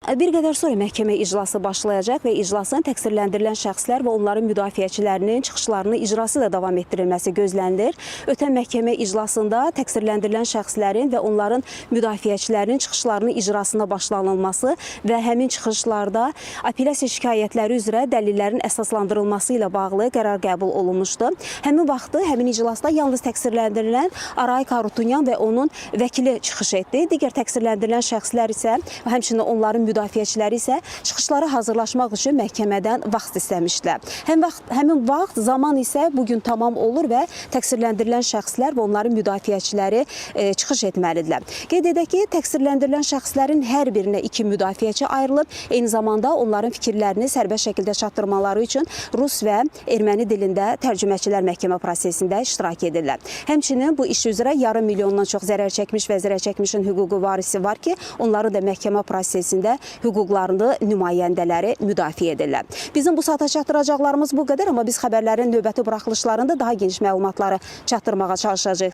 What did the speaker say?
Bir qədər sonra məhkəmə iclası başlayacaq və iclasın təqsirləndirilən şəxslər və onların müdafiəçilərinin çıxışlarını icrası ilə davam etdirilməsi gözlənilir. Ötən məhkəmə iclasında təqsirləndirilən şəxslərin və onların müdafiəçilərinin çıxışlarının icrasına başlanılması və həmin çıxışlarda apellyasiya şikayətləri üzrə dəlillərin əsaslandırılması ilə bağlı qərar qəbul olunmuşdu. Həmin vaxtı, həmin iclasda yalnız təqsirləndirilən Arayik Harutyunyan və onun vəkili çıxış etdi. Digər təqsirləndirilən şəxslər isə, həmçinin onların müdafiəçiləri isə çıxışlara hazırlaşmaq üçün məhkəmədən vaxt istəmişdilər. Həmin vaxt, zaman isə bugün tamam olur və təqsirləndirilən şəxslər və onların müdafiəçiləri çıxış etməlidirlər. Qeyd edək ki, təqsirləndirilən şəxslərin hər birinə 2 müdafiəçi ayrılıb. Eyni zamanda onların fikirlərini sərbəst şəkildə çatdırmaları üçün rus və erməni dilində tərcüməçilər məhkəmə prosesində iştirak edirlər. Həmçinin bu iş üzrə yarım milyondan çox zərər çəkmiş və zərər çəkmişin hüquqi varisi var ki, onları da məhkəmə prosesində hüquqlarını nümayəndələri müdafiə edirlər. Bizim bu saata çatdıracaqlarımız bu qədər, amma biz xəbərlərin növbəti buraxılışlarında daha geniş məlumatları çatdırmağa çalışacağıq.